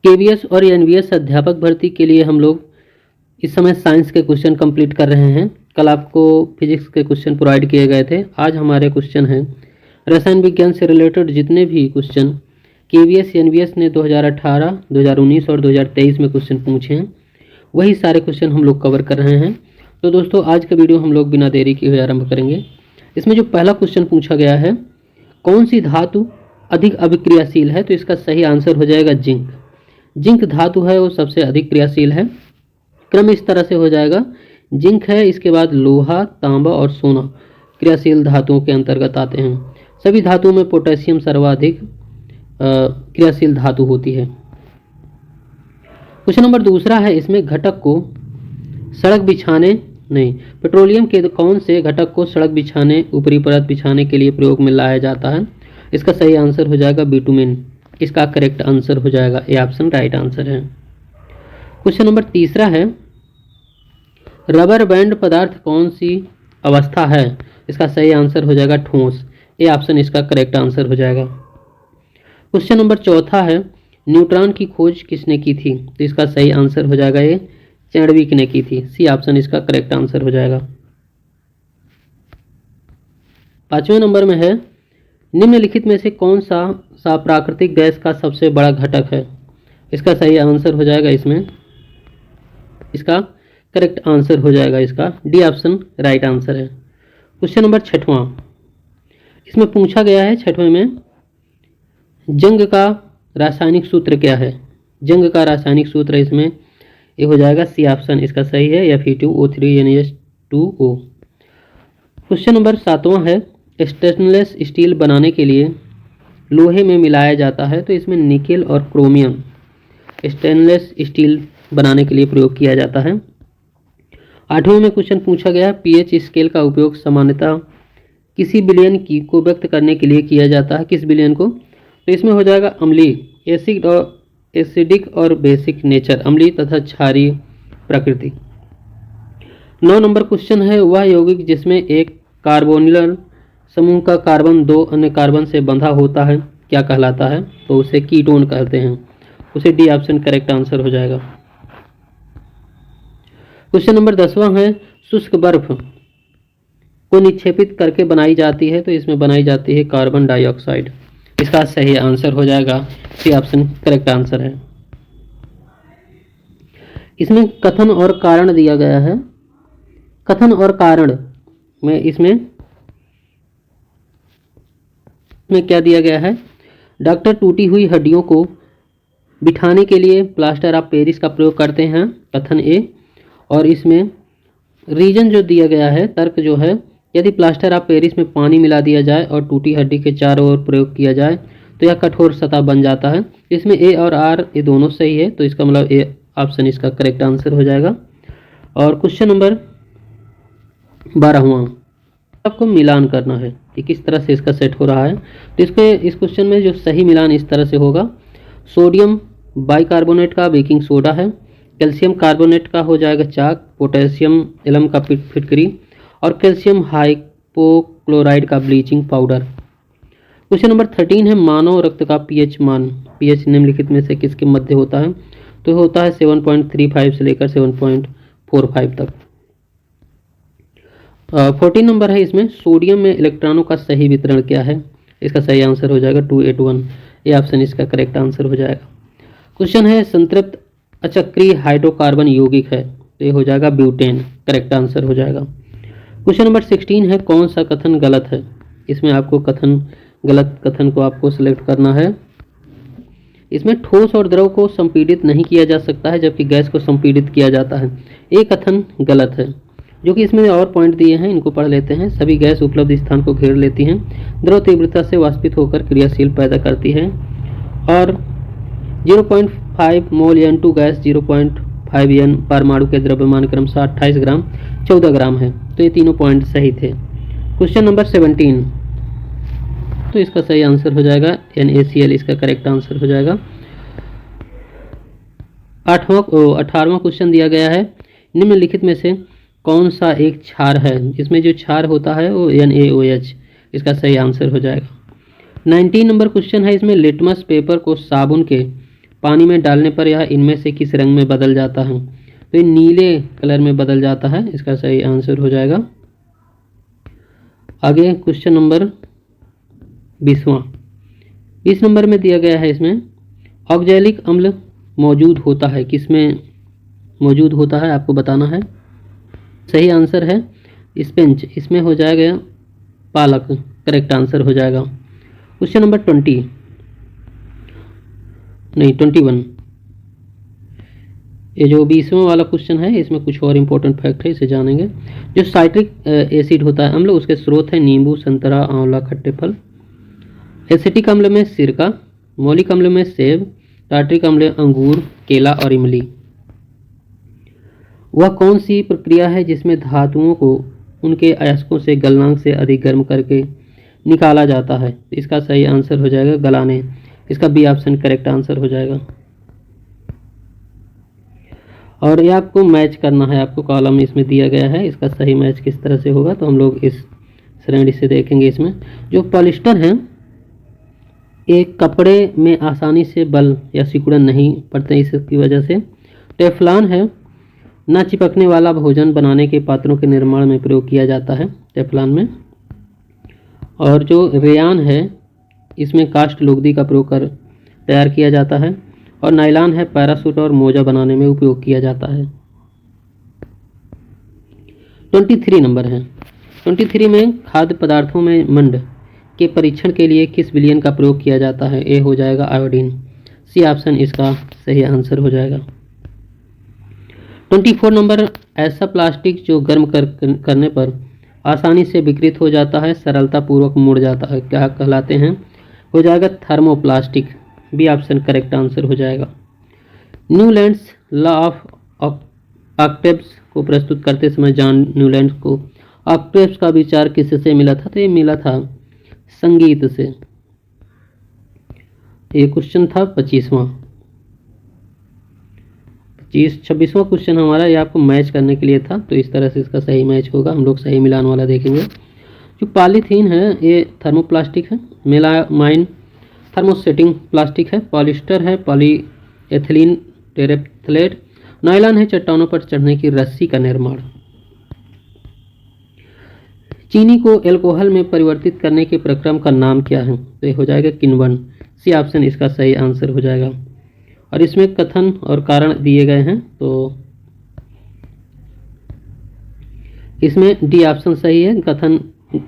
KVS और NVS अध्यापक भर्ती के लिए हम लोग इस समय साइंस के क्वेश्चन कंप्लीट कर रहे हैं। कल आपको फिजिक्स के क्वेश्चन प्रोवाइड किए गए थे। आज हमारे क्वेश्चन हैं रसायन विज्ञान से रिलेटेड जितने भी क्वेश्चन केवीएस एनवीएस ने 2018, 2019 और 2023 में क्वेश्चन पूछे हैं, वही सारे क्वेश्चन हम लोग कवर कर रहे हैं। तो दोस्तों आज का वीडियो हम लोग बिना देरी किए हुए आरंभ करेंगे। इसमें जो पहला क्वेश्चन पूछा गया है, कौन सी धातु अधिक अभिक्रियाशील है, तो इसका सही आंसर हो जाएगा जिंक। जिंक धातु है वो सबसे अधिक क्रियाशील है। क्रम इस तरह से हो जाएगा, जिंक है, इसके बाद लोहा, तांबा और सोना क्रियाशील धातुओं के अंतर्गत आते हैं। सभी धातुओं में पोटेशियम सर्वाधिक क्रियाशील धातु होती है। क्वेश्चन नंबर दूसरा है, इसमें घटक को सड़क बिछाने पेट्रोलियम के कौन से घटक को सड़क बिछाने, ऊपरी परत बिछाने के लिए प्रयोग में लाया जाता है। इसका सही आंसर हो जाएगा बिटुमेन। इसका करेक्ट आंसर हो जाएगा ए ऑप्शन राइट आंसर है। क्वेश्चन नंबर तीसरा है, रबर बैंड पदार्थ कौन सी अवस्था है। इसका सही आंसर हो जाएगा ठोस। ए ऑप्शन इसका करेक्ट आंसर हो जाएगा। क्वेश्चन नंबर चौथा है, न्यूट्रॉन की खोज किसने की थी, तो इसका सही आंसर हो जाएगा ये चैडविक ने की थी। सी ऑप्शन इसका करेक्ट आंसर हो जाएगा। पांचवें नंबर में है, निम्नलिखित में से कौन सा प्राकृतिक गैस का सबसे बड़ा घटक है। इसका सही आंसर हो जाएगा इसमें, इसका करेक्ट आंसर हो जाएगा इसका डी ऑप्शन राइट आंसर है। क्वेश्चन नंबर छठवां, इसमें पूछा गया है छठवें में, जंग का रासायनिक सूत्र क्या है। जंग का रासायनिक सूत्र इसमें ये हो जाएगा सी ऑप्शन इसका सही है, Fe2O3NH2O। क्वेश्चन नंबर सातवां है, स्टेनलेस स्टील बनाने के लिए लोहे में मिलाया जाता है, तो इसमें निकेल और क्रोमियम स्टेनलेस स्टील बनाने के लिए प्रयोग किया जाता है। आठवें में क्वेश्चन पूछा गया, पीएच स्केल का उपयोग सामान्यतः किसी विलयन की को व्यक्त करने के लिए किया जाता है, किस विलयन को, तो इसमें हो जाएगा अम्लीय, एसिडिक और बेसिक नेचर, अम्लीय तथा क्षारीय प्रकृति। 9 नंबर क्वेश्चन है, वह यौगिक जिसमें एक कार्बोनिल समूह का कार्बन दो अन्य कार्बन से बंधा होता है क्या कहलाता है, तो उसे कीटोन कहते हैं। उसे डी ऑप्शन करेक्ट आंसर हो जाएगा। क्वेश्चन नंबर 10वां है, शुष्क बर्फ को निक्षेपित करके बनाई जाती है, तो इसमें बनाई जाती है कार्बन डाइऑक्साइड। इसका सही आंसर हो जाएगा सी ऑप्शन करेक्ट आंसर है। इसमें कथन और कारण दिया गया है। कथन और कारण में इसमें क्या दिया गया है, डॉक्टर टूटी हुई हड्डियों को बिठाने के लिए प्लास्टर ऑफ पेरिस का प्रयोग करते हैं, कथन ए। और इसमें रीजन जो दिया गया है, तर्क जो है, यदि प्लास्टर ऑफ पेरिस में पानी मिला दिया जाए और टूटी हड्डी के चारों ओर प्रयोग किया जाए तो यह कठोर सतह बन जाता है। इसमें ए और आर ये दोनों सही है, तो इसका मतलब ए ऑप्शन इसका करेक्ट आंसर हो जाएगा। और क्वेश्चन नंबर 12वां, आपको मिलान करना है कि किस तरह से इसका सेट हो रहा है। तो इस क्वेश्चन में जो सही मिलान इस तरह से होगा, सोडियम बाइकार्बोनेट का बेकिंग सोडा है, कैल्शियम कार्बोनेट का हो जाएगा चाक, पोटेशियम एलम का फिटकरी और कैल्शियम हाइपोक्लोराइड का ब्लीचिंग पाउडर। क्वेश्चन नंबर 13 है, मानव रक्त का पीएच मान, पीएच निम्नलिखित में से किसके मध्य होता है, तो होता है 7.35 से लेकर 7.45 तक। 14 नंबर है, इसमें सोडियम में इलेक्ट्रॉनों का सही वितरण क्या है। इसका सही आंसर हो जाएगा 281। ये ऑप्शन इसका करेक्ट आंसर हो जाएगा। क्वेश्चन है, संतृप्त अचक्रीय हाइड्रोकार्बन यौगिक है, तो ये हो जाएगा ब्यूटेन, करेक्ट आंसर हो जाएगा। क्वेश्चन नंबर 16 है, कौन सा कथन गलत है। इसमें आपको गलत कथन को आपको सिलेक्ट करना है। इसमें ठोस और द्रव को संपीड़ित नहीं किया जा सकता है जबकि गैस को संपीड़ित किया जाता है, ये कथन गलत है। जो कि इसमें और पॉइंट दिए हैं, इनको पढ़ लेते हैं। सभी गैस उपलब्ध स्थान को घेर लेती हैं, द्रव तीव्रता से वाष्पित होकर क्रियाशील पैदा करती है, और 0.5 मोल N2 गैस 0.5 N परमाणु के द्रव्यमान क्रमशः 28 ग्राम 14 ग्राम है। तो ये तीनों पॉइंट सही थे। क्वेश्चन नंबर 17, तो इसका सही आंसर हो जाएगा NaCl, इसका करेक्ट आंसर हो जाएगा। 18वां क्वेश्चन दिया गया है, निम्नलिखित में से कौन सा एक क्षार है, जिसमें जो क्षार होता है वो NaOH, इसका सही आंसर हो जाएगा। 19 नंबर क्वेश्चन है, इसमें लिटमस पेपर को साबुन के पानी में डालने पर यह इनमें से किस रंग में बदल जाता है? तो ये नीले कलर में बदल जाता है, इसका सही आंसर हो जाएगा। आगे क्वेश्चन नंबर 20 नंबर में दिया गया है, इसमें ऑक्जेलिक अम्ल मौजूद होता है, किसमें मौजूद होता है आपको बताना है। सही आंसर है स्पेंच, इसमें हो जाएगा पालक, करेक्ट आंसर हो जाएगा। क्वेश्चन नंबर 21, ये जो 20वां वाला क्वेश्चन है इसमें कुछ और इम्पोर्टेंट फैक्ट है, इसे जानेंगे। जो साइट्रिक एसिड होता है अम्ल, उसके स्रोत है नींबू, संतरा, आंवला, खट्टे फल। एसिटिक अम्ल में सिरका, मौलिक अम्ल में सेब, टार्ट्रिक अम्ल अंगूर, केला और इमली। वह कौन सी प्रक्रिया है जिसमें धातुओं को उनके अयस्कों से गलनांक से अधिक गर्म करके निकाला जाता है? इसका सही आंसर हो जाएगा गलाने, इसका बी ऑप्शन करेक्ट आंसर हो जाएगा। और ये आपको मैच करना है, आपको कॉलम इसमें दिया गया है, इसका सही मैच किस तरह से होगा तो हम लोग इस श्रेणी से देखेंगे। इसमें जो पॉलिस्टर है एक कपड़े में आसानी से बल या सिकुड़न नहीं पड़ते, इसकी वजह से। टेफ्लॉन है न चिपकने वाला भोजन बनाने के पात्रों के निर्माण में प्रयोग किया जाता है टेफ्लॉन में। और जो रेयान है इसमें कास्ट लुगदी का प्रयोग कर तैयार किया जाता है। और नायलॉन है पैरासूट और मोजा बनाने में उपयोग किया जाता है। 23 नंबर है, 23 में खाद्य पदार्थों में मंड के परीक्षण के लिए किस विलयन का प्रयोग किया जाता है? ए हो जाएगा आयोडीन, सी ऑप्शन इसका सही आंसर हो जाएगा। 24 नंबर, ऐसा प्लास्टिक जो गर्म करने पर आसानी से विकृत हो जाता है, सरलता पूर्वक मुड़ जाता है, क्या कहलाते हैं? हो जाएगा thermoplastic, B option correct answer हो जाएगा। न्यूलैंड्स लॉ ऑफ ऑक्टेव्स को प्रस्तुत करते समय जॉन न्यूलैंड को ऑक्टेव्स का विचार किससे मिला था? तो ये मिला था संगीत से। ये क्वेश्चन था 26वां 26वां क्वेश्चन हमारा, ये आपको मैच करने के लिए था, तो इस तरह से इसका सही मैच होगा। हम लोग सही मिलान वाला देखेंगे। जो पॉलीथीन है ये थर्मोप्लास्टिक है, मेलामाइन थर्मोसेटिंग प्लास्टिक है, पॉलिस्टर है पॉलीएथिलीन टेरेफ्थलेट, नायलॉन है चट्टानों पर चढ़ने की रस्सी का निर्माण। चीनी को एल्कोहल में परिवर्तित करने के प्रक्रम का नाम क्या है? तो ये हो जाएगा किण्वन, सी ऑप्शन इसका सही आंसर हो जाएगा। और इसमें कथन और कारण दिए गए हैं, तो इसमें डी ऑप्शन सही है, कथन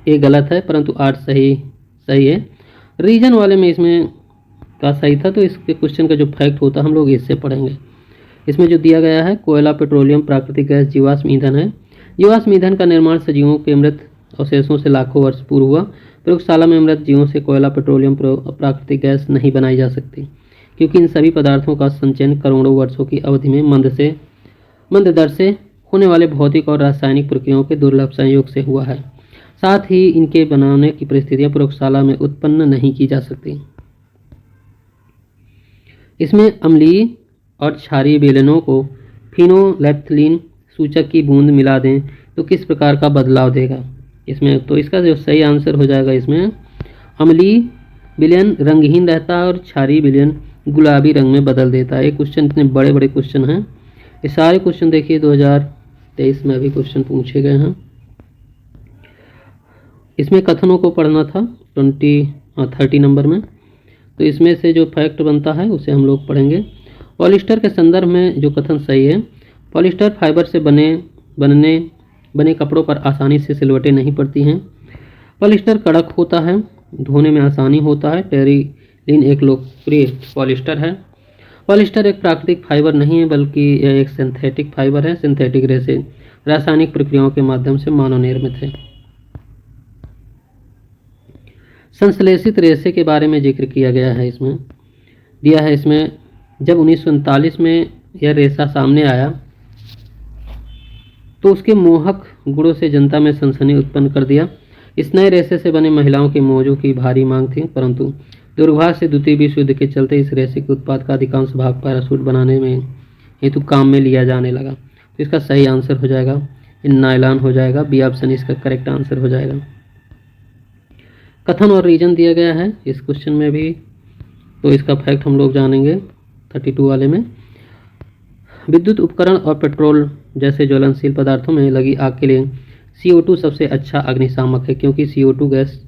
ए गलत है परंतु आठ सही है। रीजन वाले में इसमें का सही था, तो इसके क्वेश्चन का जो फैक्ट होता है हम लोग इससे पढ़ेंगे। इसमें जो दिया गया है कोयला, पेट्रोलियम, प्राकृतिक गैस, जीवाश्म ईंधन है। जीवाश्म ईंधन का निर्माण सजीवों के मृत अवशेषों से लाखों वर्ष पूर्व हुआ। प्रयोगशाला में मृत जीवों से कोयला, पेट्रोलियम, प्राकृतिक गैस नहीं बनाई जा सकती, क्योंकि इन सभी पदार्थों का संचयन करोड़ों वर्षों की अवधि में मंद दर से होने वाले भौतिक और रासायनिक प्रक्रियाओं के दुर्लभ संयोग से हुआ है। साथ ही इनके बनाने की परिस्थितियां प्रयोगशाला में उत्पन्न नहीं की जा सकती। इसमें अम्लीय और क्षारीय बेलनों को फिनोलेफ्थलीन सूचक की बूंद मिला दें तो किस प्रकार का बदलाव देगा? इसमें तो इसका जो सही आंसर हो जाएगा, इसमें अम्लीय विलयन रंगहीन रहता है और क्षारीय विलयन गुलाबी रंग में बदल देता है। ये क्वेश्चन इतने बड़े बड़े क्वेश्चन हैं, ये सारे क्वेश्चन देखिए 2023 में भी क्वेश्चन पूछे गए हैं। इसमें कथनों को पढ़ना था 30 नंबर में, तो इसमें से जो फैक्ट बनता है उसे हम लोग पढ़ेंगे। पॉलिस्टर के संदर्भ में जो कथन सही है, पॉलिस्टर फाइबर से बने कपड़ों पर आसानी से सिलवटें नहीं पड़ती हैं। पॉलिस्टर कड़क होता है, धोने में आसानी होता है। टेरिलीन एक लोकप्रिय पॉलिस्टर है। पॉलिस्टर एक प्राकृतिक फाइबर नहीं है बल्कि यह एक सिंथेटिक फाइबर है। सिंथेटिक रेसे रासायनिक प्रक्रियाओं के माध्यम से मानव निर्मित है। संश्लेषित रेसे के बारे में जिक्र किया गया है, इसमें दिया है। इसमें जब 1939 में यह रेसा सामने आया तो उसके मोहक गुणों से जनता में सनसनी उत्पन्न कर दिया। इस नए रेसे से बने महिलाओं के मोजों की भारी मांग थी, परंतु दुर्भाग्य से द्वितीय विश्व युद्ध के चलते इस रेसे के उत्पाद का अधिकांश भाग पैराशूट बनाने में हेतु काम में लिया जाने लगा। तो इसका सही आंसर हो जाएगा नायलॉन हो जाएगा, बी ऑप्शन इसका करेक्ट आंसर हो जाएगा। कथन और रीजन दिया गया है इस क्वेश्चन में भी, तो इसका फैक्ट हम लोग जानेंगे। 32 वाले में, विद्युत उपकरण और पेट्रोल जैसे ज्वलनशील पदार्थों में लगी आग के लिए CO2 सबसे अच्छा अग्निशामक है, क्योंकि CO2 गैस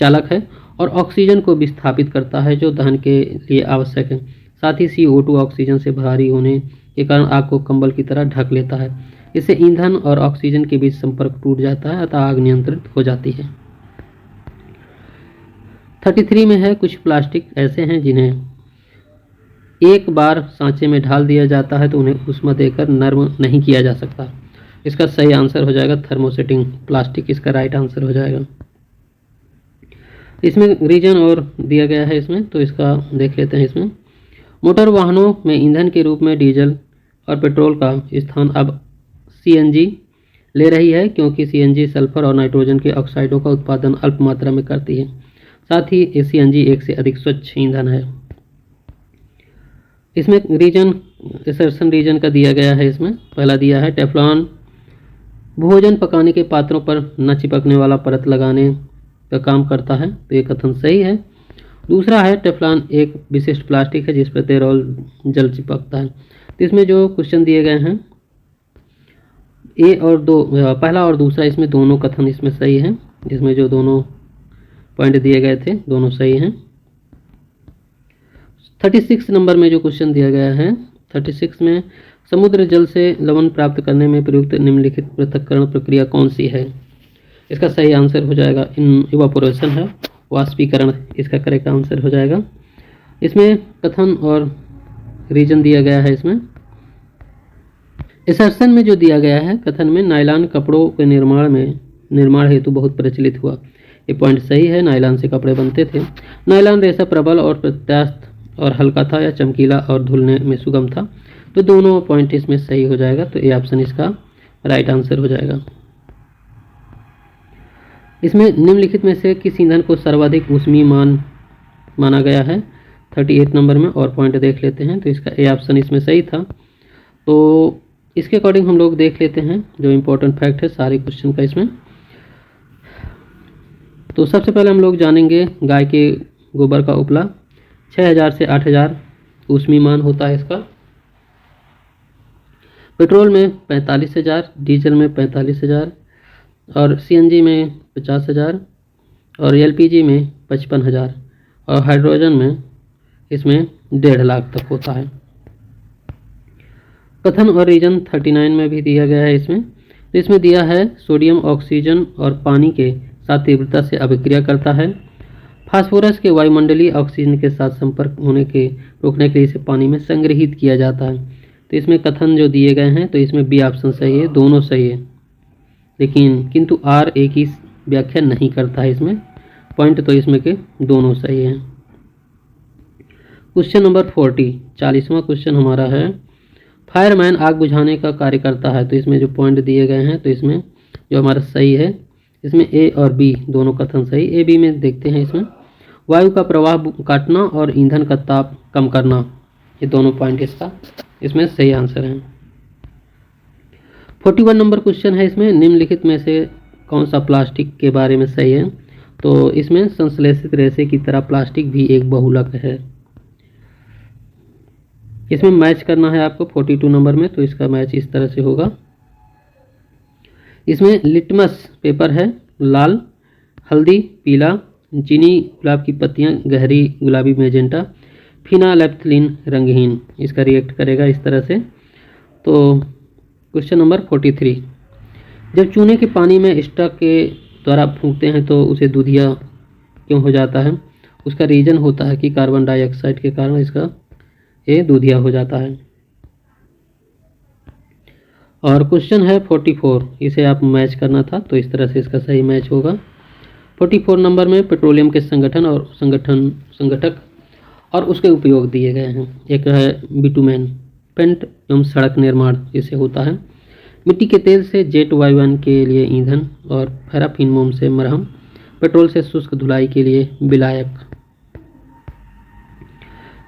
चालक है और ऑक्सीजन को विस्थापित करता है जो दहन के लिए आवश्यक है। साथ ही CO2 ऑक्सीजन से भारी होने के कारण आग को कंबल की तरह ढक लेता है। इससे ईंधन और ऑक्सीजन के बीच संपर्क टूट जाता है, अतः आग नियंत्रित हो जाती है। 33 में है, कुछ प्लास्टिक ऐसे हैं जिन्हें एक बार सांचे में ढाल दिया जाता है तो उन्हें ऊष्मा देकर नर्म नहीं किया जा सकता। इसका सही आंसर हो जाएगा थर्मोसेटिंग प्लास्टिक, इसका राइट आंसर हो जाएगा। इसमें रीजन और दिया गया है इसमें, तो इसका देख लेते हैं। इसमें मोटर वाहनों में ईंधन के रूप में डीजल और पेट्रोल का स्थान अब CNG ले रही है, क्योंकि CNG सल्फर और नाइट्रोजन के ऑक्साइडों का उत्पादन अल्प मात्रा में करती है। साथ ही CNG एक से अधिक स्वच्छ ईंधन है। इसमें रीजन असर्शन रीजन का दिया गया है। इसमें पहला दिया है टेफ्लॉन भोजन पकाने के पात्रों पर न चिपकने वाला परत लगाने का काम करता है, तो ये कथन सही है। दूसरा है टेफ्लॉन एक विशिष्ट प्लास्टिक है जिस पर तेल और जल चिपकता है। तो इसमें जो क्वेश्चन दिए गए हैं ए और दो, पहला और दूसरा, इसमें दोनों कथन इसमें सही है। इसमें जो दोनों पॉइंट दिए गए थे दोनों सही हैं। 36 नंबर में जो क्वेश्चन दिया गया है, 36 में समुद्र जल से लवण प्राप्त करने में प्रयुक्त निम्नलिखित पृथक्करण प्रक्रिया कौन सी है? इसका सही आंसर हो जाएगा इवापोरेशन है, वाष्पीकरण इसका करेक्ट आंसर हो जाएगा। इसमें कथन और रीजन दिया गया है। इसमें असर्शन में जो दिया गया है, कथन में नायलॉन कपड़ों के निर्माण हेतु बहुत प्रचलित हुआ, ये पॉइंट सही है। नायलॉन से कपड़े बनते थे। नायलॉन रेशा प्रबल और प्रत्यास्थ और हल्का था या चमकीला और धुलने में सुगम था, तो दोनों पॉइंट इसमें सही हो जाएगा, तो ये ऑप्शन इसका राइट आंसर हो जाएगा। इसमें निम्नलिखित में से किस ईंधन को सर्वाधिक ऊष्मीयमान माना गया है? 38 नंबर में और पॉइंट देख लेते हैं, तो इसका ए ऑप्शन इसमें सही था। तो इसके अकॉर्डिंग हम लोग देख लेते हैं जो इम्पोर्टेंट फैक्ट है सारे क्वेश्चन का इसमें। तो सबसे पहले हम लोग जानेंगे गाय के गोबर का उपला 6000 से 8000 ऊष्मीयमान होता है इसका। पेट्रोल में 45,000, डीजल में 45,000 और CNG में 50,000 और LPG में 55,000 और हाइड्रोजन में इसमें 1.5 लाख तक होता है। कथन और रीजन 39 में भी दिया गया है। इसमें दिया है सोडियम ऑक्सीजन और पानी के साथ तीव्रता से अभिक्रिया करता है। फास्फोरस के वायुमंडलीय ऑक्सीजन के साथ संपर्क होने के रोकने के लिए इसे पानी में संग्रहित किया जाता है। तो इसमें कथन जो दिए गए हैं, तो इसमें बी ऑप्शन सही है, दोनों सही है, लेकिन किंतु R एक ही व्याख्या नहीं करता है। इसमें पॉइंट तो इसमें के दोनों सही हैं। क्वेश्चन नंबर 40वां क्वेश्चन हमारा है, फायरमैन आग बुझाने का कार्य करता है। तो इसमें जो पॉइंट दिए गए हैं, तो इसमें जो हमारा सही है, इसमें A और B दोनों कथन सही। A B में देखते हैं, इसमें वायु का प्रवाह काटना और ईंधन का ताप कम करना, ये दोनों पॉइंट इसमें सही आंसर है। 41 नंबर क्वेश्चन है, इसमें निम्नलिखित में से कौन सा प्लास्टिक के बारे में सही है? तो इसमें संश्लेषित रेशे की तरह प्लास्टिक भी एक बहुलक है। इसमें मैच करना है आपको 42 नंबर में, तो इसका मैच इस तरह से होगा। इसमें लिटमस पेपर है लाल, हल्दी पीला, चीनी गुलाब की पत्तियां गहरी गुलाबी मैजेंटा, फिनालेप्थिलीन रंगहीन, इसका रिएक्ट करेगा इस तरह से। तो क्वेश्चन नंबर 43, जब चूने के पानी में स्टक के द्वारा फूंकते हैं तो उसे दूधिया क्यों हो जाता है? उसका रीजन होता है कि कार्बन डाइऑक्साइड के कारण इसका ये दूधिया हो जाता है। और क्वेश्चन है 44, इसे आप मैच करना था, तो इस तरह से इसका सही मैच होगा। 44 नंबर में पेट्रोलियम के संगठक और उसके उपयोग दिए गए हैं। एक है बिटुमेन, पेंट एवं सड़क निर्माण जिसे होता है, मिट्टी के तेल से जेट वायुयान के लिए ईंधन और पैराफिन मोम से मरहम, पेट्रोल से शुष्क धुलाई के लिए विलायक।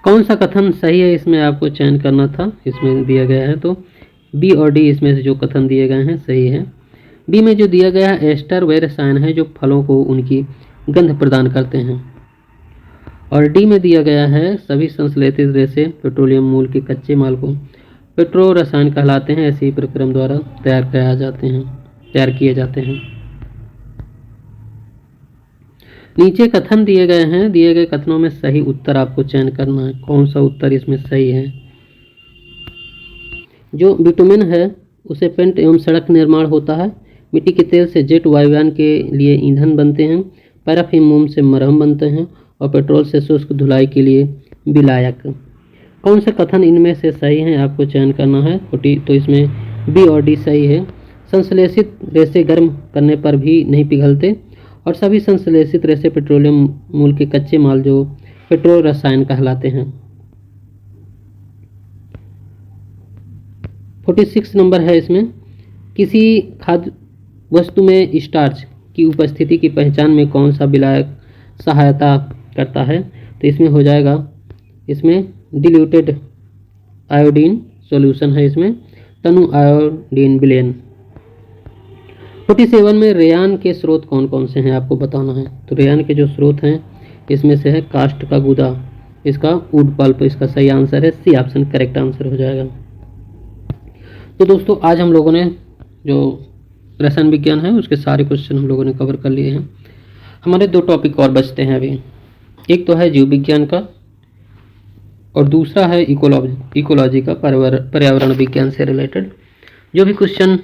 कौन सा कथन सही है इसमें आपको चयन करना था, इसमें दिया गया है। तो बी और डी इसमें से जो कथन दिए गए हैं सही है। बी में जो दिया गया है एस्टर वे रसायन है जो फलों को उनकी गंध प्रदान करते हैं। और डी में दिया गया है सभी संश्लेषित रेसे पेट्रोलियम मूल के कच्चे माल को पेट्रो रसायन कहलाते हैं, ऐसे ही प्रक्रम द्वारा तैयार किए जाते हैं। नीचे कथन दिए गए हैं, दिए गए कथनों में सही उत्तर आपको चयन करना है, कौन सा उत्तर इसमें सही है। जो बिटुमेन है उसे पेंट एवं सड़क निर्माण होता है। मिट्टी के तेल से जेट वायुयान के लिए ईंधन बनते हैं। पैराफिन मोम से मरहम बनते हैं और पेट्रोल से शुष्क धुलाई के लिए विलायक। कौन सा कथन इनमें से सही है आपको चयन करना है। तो इसमें बी और डी सही है। संश्लेषित रेसे गर्म करने पर भी नहीं पिघलते और सभी संश्लेषित रेसे पेट्रोलियम मूल के कच्चे माल जो पेट्रो रसायन कहलाते हैं। 46 नंबर है इसमें, किसी खाद्य वस्तु में स्टार्च की उपस्थिति की पहचान में कौन सा विलायक सहायता करता है। तो इसमें हो जाएगा, इसमें डिल्यूटेड आयोडीन सॉल्यूशन है, इसमें तनु आयोडीन विलेन। 47 में रेयान के स्रोत कौन कौन से हैं आपको बताना है। तो रेयान के जो स्रोत हैं इसमें से है काष्ठ का गुदा, इसका वुड पल्प, इसका सही आंसर है सी ऑप्शन करेक्ट आंसर हो जाएगा। तो दोस्तों आज हम लोगों ने जो रसायन विज्ञान है उसके सारे क्वेश्चन हम लोगों ने कवर कर लिए हैं। हमारे 2 टॉपिक और बचते हैं अभी, एक तो है जीव विज्ञान का और दूसरा है इकोलॉजी का, पर्यावरण विज्ञान से रिलेटेड। जो भी क्वेश्चन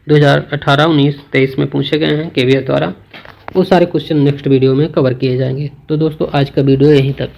2018, 19, 23 में पूछे गए हैं KVS द्वारा, वो सारे क्वेश्चन नेक्स्ट वीडियो में कवर किए जाएंगे। तो दोस्तों आज का वीडियो यहीं तक।